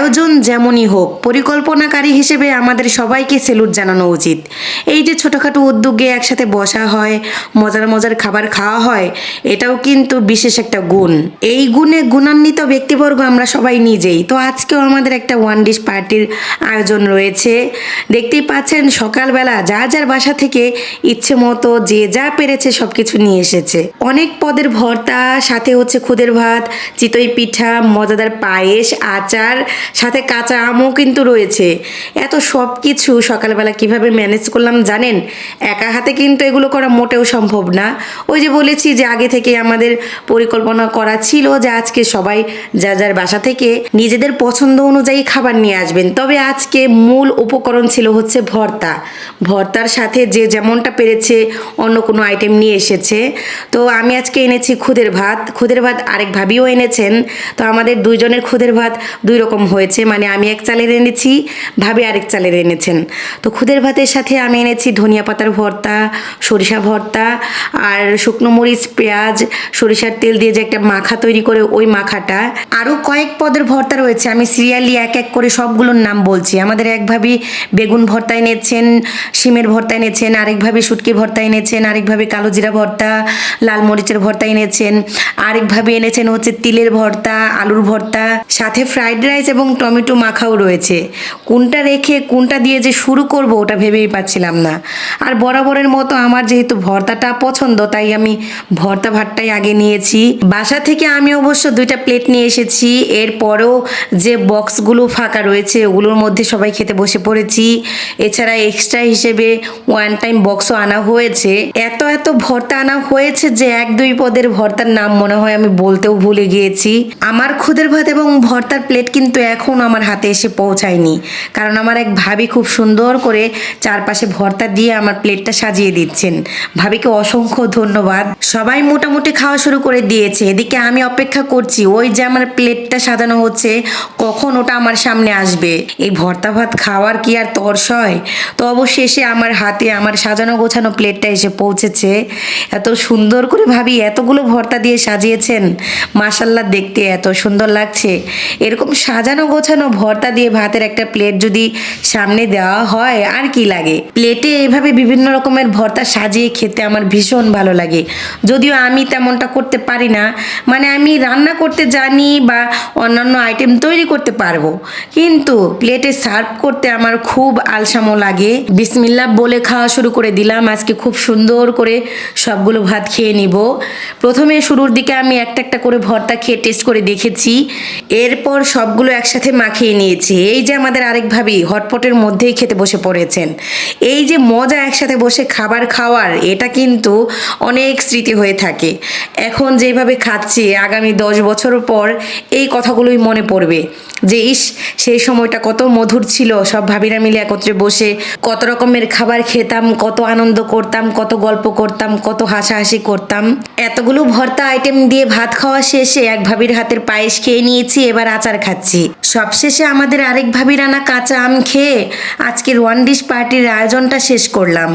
আয়োজন যেমনই হোক, পরিকল্পনাকারী হিসেবে আমাদের সবাইকে স্যালুট জানানো উচিত। এই যে ছোটোখাটো উদ্যোগে একসাথে বসা হয়, মজার মজার খাবার খাওয়া হয়, এটাও কিন্তু বিশেষ একটা গুণ। এই গুণে গুণান্বিত ব্যক্তিবর্গ আমরা সবাই নিজেই। তো আজকেও আমাদের একটা ওয়ান ডিশ পার্টির আয়োজন রয়েছে। দেখতেই পাচ্ছেন সকালবেলা যার যার বাসা থেকে ইচ্ছে মতো যে যা পেরেছে সব কিছু নিয়ে এসেছে। অনেক পদের ভর্তা, সাথে হচ্ছে খুদের ভাত, চিতই পিঠা, মজাদার পায়েস, আচার, সাথে কাঁচা আমও কিন্তু রয়েছে। এত সব কিছু সকালবেলা কিভাবে ম্যানেজ করলাম জানেন? একা হাতে কিন্তু এগুলো করা মোটেও সম্ভব না। ওই যে বলেছি যে আগে থেকে আমাদের পরিকল্পনা করা ছিল যে আজকে সবাই যার যার বাসা থেকে নিজেদের পছন্দ অনুযায়ী খাবার নিয়ে আসবেন। তবে আজকে মূল উপকরণ ছিল হচ্ছে ভর্তা। ভর্তার সাথে যে যেমনটা পেরেছে অন্য কোনো আইটেম নিয়ে এসেছে। তো আমি আজকে এনেছি খুদের ভাত। খুদের ভাত আরেক ভাবিও এনেছেন। তো আমাদের দুইজনের খুদের ভাত দুই রকম হয়েছে, মানে আমি এক চালের এনেছি, ভাবি আরেক চালের এনেছেন। তো খুদের ভাতের সাথে আমি এনেছি ধনিয়া পাতার ভর্তা, সরিষা ভর্তা, আর শুকনো মরিচ, পেঁয়াজ, সরিষার তেল দিয়ে যে একটা মাখা তৈরি করে ওই মাখাটা। আরও কয়েক পদের ভর্তা রয়েছে, আমি সিরিয়ালি এক এক করে সবগুলোর নাম বলছি। আমাদের এক ভাবি বেগুন ভর্তা এনেছেন, শিমের ভর্তা এনেছেন, আরেক ভাবি শুটকি ভর্তা এনেছেন, আরেক ভাবি কালো জিরা ভর্তা, লাল মরিচের ভর্তা এনেছেন, আরেক ভাবি এনেছেন হচ্ছে তিলের ভর্তা, আলুর ভর্তা, সাথে ফ্রাইড রাইস এবং টমেটো মাখাও রয়েছে। কোনটা রেখে কোনটা দিয়ে যে শুরু করব ওটা ভেবেই পাচ্ছিলাম না। আর বরাবরের মতো আমার যেহেতু ভর্তাটা পছন্দ, তাই আমি ভর্তা ভাতটাই আগে নিয়েছি। বাসা থেকে আমি অবশ্য 2টা প্লেট নিয়ে এসেছি। এরপরেও যে বক্সগুলো ফাঁকা রয়েছে ওগুলোর মধ্যে সবাই খেতে বসে পড়েছি। এছাড়া এক্সট্রা হিসেবে ওয়ান টাইম বক্সও আনা হয়েছে। এত এত ভর্তা আনা হয়েছে যে 1-2 পদের ভর্তার নাম মনে হয় আমি বলতেও ভুলে গিয়েছি। আমার খুদের ভাত এবং ভর্তার প্লেট কিন্তু এখন আমার হাতে এসে পৌঁছায়নি, কারণ আমার এক ভাবি খুব সুন্দর করে চারপাশে ভর্তা দিয়ে আমার প্লেটটা সাজিয়ে দিচ্ছেন। ভাবিকে অসংখ্য ধন্যবাদ। সবাই মোটামুটি খাওয়া শুরু করে দিয়েছে, এদিকে আমি অপেক্ষা করছি ওই যে আমার প্লেটটা সাজানো হচ্ছে কখন ওটা আমার সামনে আসবে। এই ভর্তা ভাত খাওয়ার কি আর তর্স হয়? তো অবশেষে আমার হাতে আমার সাজানো গোছানো প্লেটটা এসে পৌঁছেছে। এত সুন্দর করে ভাবি এতগুলো ভর্তা দিয়ে সাজিয়েছেন, মাশাল্লাহ দেখতে এত সুন্দর লাগছে। এরকম সাজানো গোছানো ভর্তা দিয়ে ভাতের একটা প্লেট যদি সামনে দেওয়া হয় আর কি লাগে। প্লেটে এভাবে বিভিন্ন রকমের ভর্তা সাজিয়ে খেতে আমার ভীষণ ভালো লাগে। যদিও আমি তেমনটা করতে পারি না, মানে আমি রান্না করতে জানি বা অন্যান্য আইটেম তৈরি করতে পারবো, কিন্তু প্লেটে সার্ভ করতে আমার খুব আলসামো লাগে। বিসমিল্লাহ বলে খাওয়া শুরু করে দিলাম। আজকে খুব সুন্দর করে সবগুলো ভাত খেয়ে নিব। প্রথমে শুরুর দিকে আমি একটা একটা করে ভর্তা খেয়ে টেস্ট করে দেখেছি, এরপর সবগুলো একসাথে মাখিয়ে নিয়েছি। এই যে আমাদের আরেক ভাবি হটপটের মধ্যেই খেতে বসে পড়েছেন। এই যে মজা একসাথে বসে খাবার খাওয়ার, এটা কিন্তু অনেক স্মৃতি হয়ে থাকে। এখন যেভাবে খাচ্ছি আগামী 10 বছর পর এই কথাগুলোই মনে পড়বে যে ইস, সেই সময়টা কত মধুর ছিল। সব ভাবিরা মিলে একত্রে বসে কত রকমের খাবার খেতাম, কত আনন্দ করতাম, কত গল্প করতাম, কত হাসাহাসি করতাম। এতগুলো ভর্তা আইটেম দিয়ে ভাত খাওয়া শেষে এক ভাবির হাতের পায়েস খেয়ে নিয়েছি, এবার আচার খাচ্ছি। সবশেষে আমাদের আরেক ভাবির আনা কাঁচা আম খেয়ে আজকের ওয়ান ডিশ পার্টির আয়োজনটা শেষ করলাম।